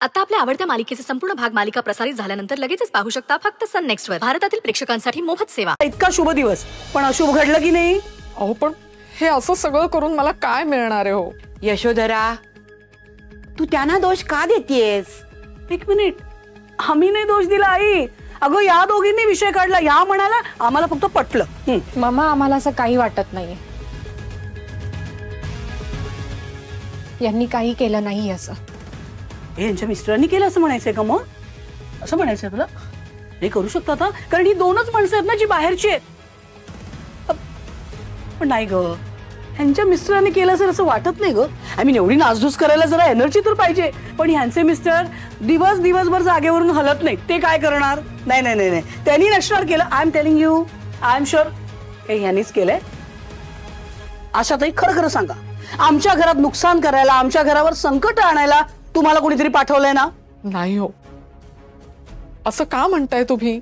आता आपल्या आवडत्या मालिकेचे संपूर्ण भाग मालिका प्रसारित झाल्यानंतर लगेचच पाहू शकता फक्त सन नेक्स्ट वर. भारतातील प्रेक्षकांसाठी मोफत सेवा. इतका शुभ दिवस पण अशुभ घडलं की नाही? अहो पण हे असं सगळं करून मला काय मिळणार आहे हो? यशोधरा, तू त्यांना दोष का देतेस? एक मिनिट, आम्ही नाही दोष दिला आई. अगं या दोघींनी विषय काढला. या म्हणाला आम्हाला फक्त पटलं. मामा आम्हाला असं काही वाटत नाहीये. यांनी काही केलं नाही असं. हे यांच्या मिस्टरांनी केलं असं म्हणायचंय का? मग असं म्हणायचंय तुला? नाही करू शकतो आता, कारण ही दोनच माणसं आहेत ना जी बाहेरची आहेत. पण नाही ग, ह्यांच्या मिस्टरांनी केलं असेल असं वाटत नाही ग. आय मीन एवढी नासधूस करायला जरा एनर्जी तर पाहिजे. पण ह्यांचे मिस्टर दिवसभर जागेवरून हलत नाहीत. ते काय करणार? नाही नाही नाही नाही, त्यांनी नसणार केलं. I am telling you, I am sure हे ह्यांनीच केलंय. आशाताई खरं खरं सांगा, आमच्या घरात नुकसान करायला, आमच्या घरावर संकट आणायला तुम्हाला कोणीतरी पाठवलंय ना? नाही हो, असं का म्हणताय तुम्ही?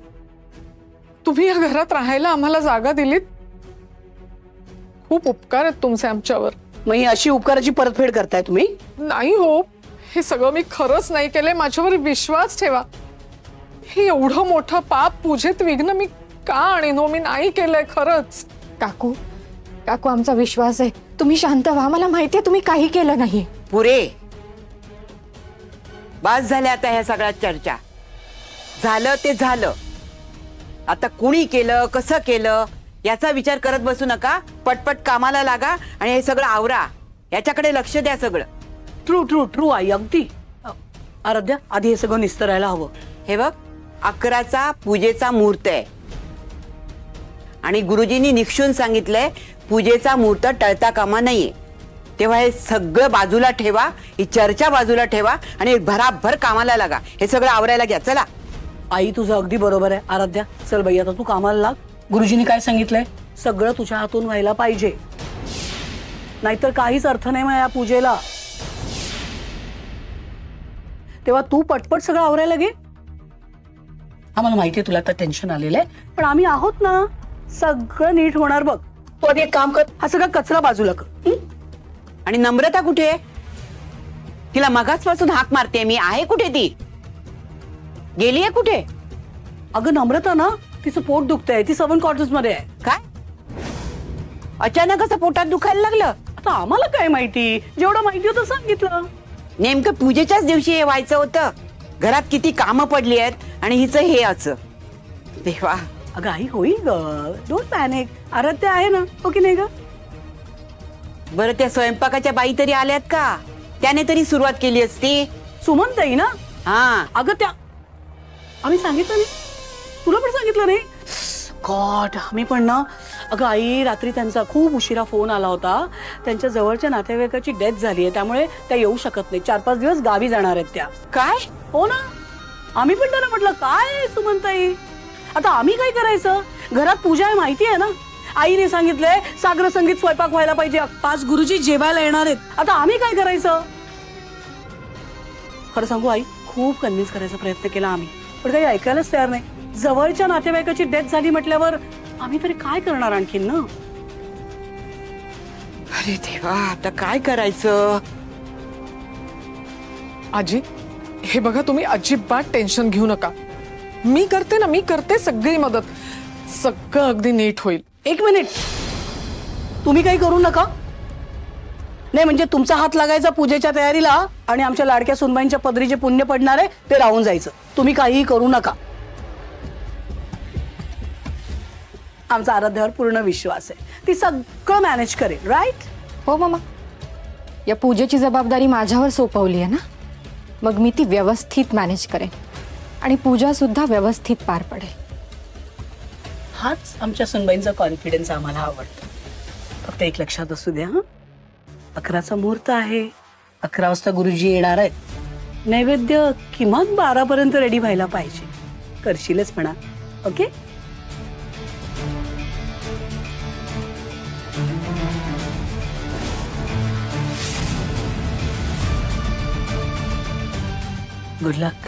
तुम्ही या घरात राहायला आम्हाला जागा दिलीत. खूप उपकार आहेत तुमचे आमच्यावर. मग ही अशी उपकाराची परतफेड करताय तुम्ही? नाही हो, हे सगळं मी खरंच नाही केलंय. माझ्यावर विश्वास ठेवा. हे एवढं मोठं पाप पूजेत विघ्न मी का आणीन हो? मी नाही केलंय खरंच. काकू काकू आमचा विश्वास आहे. तुम्ही शांत व्हा. मला माहितीये तुम्ही काही केलं नाही. पुरे बस झाल्या आता ह्या सगळ्या चर्चा. झालं ते झालं. आता कुणी केलं, कसं केलं याचा विचार करत बसू नका. पटपट कामाला लागा आणि हे सगळं आवरा. याच्याकडे लक्ष द्या सगळं. ट्रू ट्रू ट्रू आई, अगदी. आराध्या, आधी हे सगळं निस्तरायला हवं. हे बघ, 11चा पूजेचा मुहूर्त आहे आणि गुरुजींनी निक्षून सांगितलंय पूजेचा मुहूर्त टळता कामा नाहीये. तेव्हा हे सगळं बाजूला ठेवा, ही चर्चा बाजूला ठेवा आणि भराभर कामाला लागा. हे सगळं आवरायला घ्या. चला. आई तुझं अगदी बरोबर आहे. आराध्या चल बाई, आता तू कामाला लाग. गुरुजींनी काय सांगितलंय सगळं तुझ्या हातून व्हायला पाहिजे, नाहीतर काहीच अर्थ नाही मग या पूजेला. तेव्हा तू पटपट सगळं आवरायला घे. आम्हाला माहितीये तुला आता टेन्शन आलेलं आहे, पण आम्ही आहोत ना. सगळं नीट होणार बघ. तू आधी एक काम कर, हा सगळा कचरा बाजूला कर. आणि नम्रता कुठे? तिला मगाचपासून हाक मारते मी. आहे कुठे ती? गेलीये कुठे? अगं नम्रता ना, तिचं पोट दुखतंय. ती 7 क्वार्टर्स मध्ये आहे. काय अचानक असं पोटात दुखायला लागलं? आता आम्हाला काय माहिती, जेवढं माहिती होतं सांगितलं. नेमकं पूजेच्याच दिवशी हे व्हायचं होतं. घरात किती कामं पडली आहेत आणि हिचं हे असं. देवा. अगं आई होईल ग, डोंट पॅनिक. आराध्या आहे ना, हो की नाही ग? बरं, त्या स्वयंपाकाच्या बाई तरी आल्यात का? त्याने तरी सुरुवात केली असती. सुमनताई ना? हा. अगं त्या आम्ही सांगितलं नाही तुला? पण सांगितलं नाही? गॉड, आम्ही पण ना. अगं आई, रात्री त्यांचा खूप उशिरा फोन आला होता. त्यांच्या जवळच्या नातेवाईकाची डेथ झाली आहे, त्यामुळे त्या येऊ शकत नाही. 4-5 दिवस गावी जाणार आहेत त्या. काय? हो ना. आम्ही पण त्यांना म्हटलं काय सुमनताई, आता आम्ही काय करायचं? घरात पूजा आहे माहिती आहे ना. आईने सांगितलंय सागर संगीत स्वयंपाक व्हायला पाहिजे. 5 गुरुजी जेवायला येणार आहेत. आता आम्ही काय करायचं? खरं सांगू आई, खूप कन्व्हिन्स करायचा प्रयत्न केला आम्ही, पण काही ऐकायलाच तयार नाही. जवळच्या नातेवाईकाची डेथ झाली म्हटल्यावर आम्ही तरी काय करणार आणखीन ना. अरे देवा, आता काय करायचं? आजी, हे बघा, तुम्ही अजिबात टेन्शन घेऊ नका. मी करते ना, मी करते सगळी मदत. सगळं अगदी नीट होईल. एक मिनिट, तुम्ही काही करू नका. नाही म्हणजे तुमचा हात लागायचा पूजेच्या तयारीला आणि आमच्या लाडक्या सुनबाईंच्या पदरी जे पुण्य पडणार आहे ते राहून जायचं. तुम्ही काहीही करू नका. आमचा आराध्यावर पूर्ण विश्वास आहे. ती सगळं मॅनेज करेल. राईट? हो मामा, या पूजेची जबाबदारी माझ्यावर सोपवली आहे ना, मग मी ती व्यवस्थित मॅनेज करेन आणि पूजा सुद्धा व्यवस्थित पार पडेल. हाच आमच्या सुनबाईंचा कॉन्फिडन्स आम्हाला आवडतो. फक्त एक लक्षात असू द्या, 11चा मुहूर्त आहे. 11 वाजता गुरुजी येणार आहेत. नैवेद्य किमान 12 पर्यंत रेडी व्हायला पाहिजे. करशीलच म्हणा. ओके? गुड लक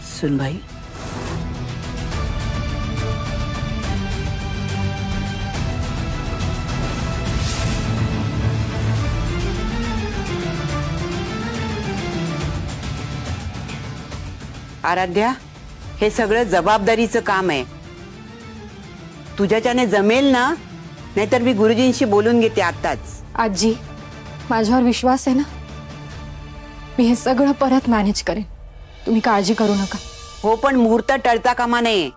सुनबाई. आराध्या, हे सगळं जबाबदारीचं काम आहे. तुझ्याच्याने जमेल ना? नाहीतर मी गुरुजींशी बोलून घेते आताच. आजी, माझ्यावर विश्वास आहे ना? मी हे सगळं परत मॅनेज करेन, तुम्ही काळजी करू नका. हो, पण मुहूर्त टळता कामा नये.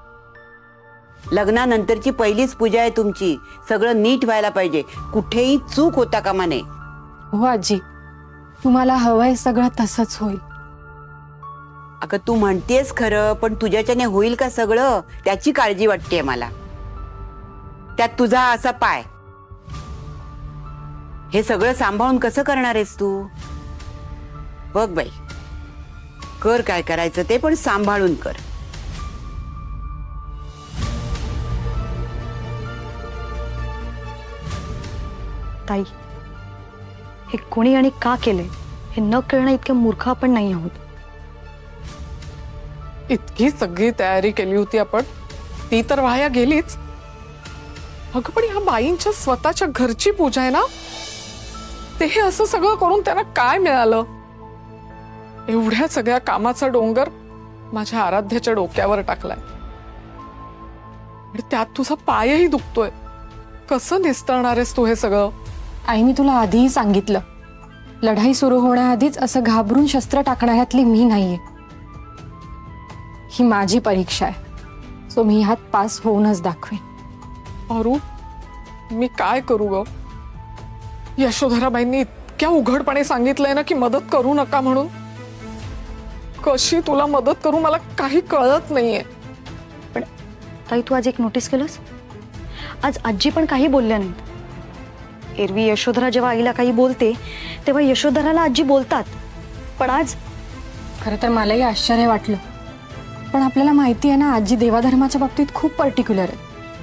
लग्नानंतरची पहिलीच पूजा आहे तुमची. सगळं नीट व्हायला पाहिजे, कुठेही चूक होता कामा नये. हो आजी, तुम्हाला हवंय सगळं तसंच होईल. अगं तू म्हणतेस खरं, पण तुझ्याच्याने होईल का सगळं, त्याची काळजी वाटते मला. त्यात तुझा असा पाय. हे सगळं सांभाळून कसं करणार आहेस तू? बघ बाई, कर काय करायचं ते, पण सांभाळून कर. ताई, हे कोणी आणि का केलंय हे न कळणं इतके मूर्ख आपण नाही आहोत. इतकी सगळी तयारी केली होती आपण, ती तर वाया गेलीच. अगं पण ह्या बाईंच्या स्वतःच्या घरची पूजा आहे ना, ते हे असं सगळं करून त्यांना काय मिळालं? एवढ्या सगळ्या कामाचा डोंगर माझ्या आराध्याच्या डोक्यावर टाकलाय. आणि त्यात तुझा पायही दुखतोय. कसं निस्तरणार आहेस तू हे सगळं? आई, मी तुला आधीही सांगितलं, लढाई सुरू होण्याआधीच असं घाबरून शस्त्र टाकणाऱ्यातली मी नाहीये. ही माझी परीक्षा आहे, सो मी ह्यात पास होऊनच दाखवेन. अरू, मी काय करू ग? यशोधराबाईंनी इतक्या उघडपणे सांगितलंय ना की मदत करू नका म्हणून. कशी तुला मदत करू मला काही कळत नाहीये. पण ताई, तू आज एक नोटीस केलंस? आज आजी पण काही बोलल्या नाहीत. एरवी यशोधरा जेव्हा आईला काही बोलते तेव्हा यशोधराला आजी बोलतात, पण आज खरं तर मलाही आश्चर्य वाटलं. पण आपल्याला माहिती आहे ना, आजी देवाधर्माच्या बाबतीत खूप पर्टिक्युलर आहे.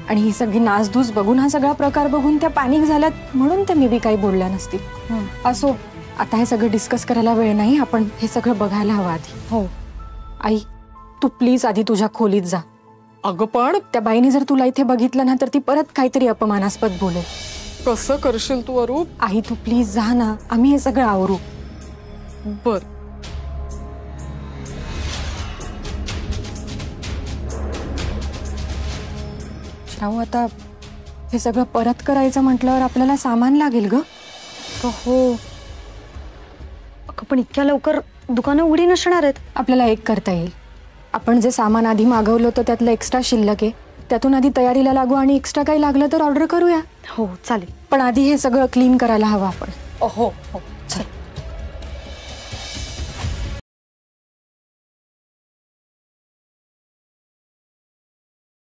आणि ही सगळी नासधूस बघून, हा सगळा प्रकार बघून त्या पॅनिक झाल्यात, म्हणून त्या मी बी काही बोलल्या नसतील. असो, आता हे सगळं डिस्कस करायला वेळ नाही, आपण हे सगळं बघायला हवं आधी. हो आई, तू प्लीज आधी तुझ्या खोलीत जा. अगं पण त्या बाईने जर तुला इथे बघितलं ना, तर ती परत काहीतरी अपमानास्पद बोलेल. कसं करशील तू अरू? आई, तू प्लीज जा ना, आम्ही हे सगळं आवरू. बर. श्रावू, आता हे सगळं परत करायचं म्हटल्यावर आपल्याला सामान लागेल ग. हो, अगं पण इतक्या लवकर दुकानं उघडी नसणार आहेत. आपल्याला एक करता येईल, आपण जे सामान आधी मागवलं होतं त्यातलं एक्स्ट्रा शिल्लक आहे, त्यातून आधी तयारीला लागू आणि एक्स्ट्रा काही लागलं तर ऑर्डर करूया. हो चालेल. पण आधी हे सगळं क्लीन करायला हवं आपण. हो हो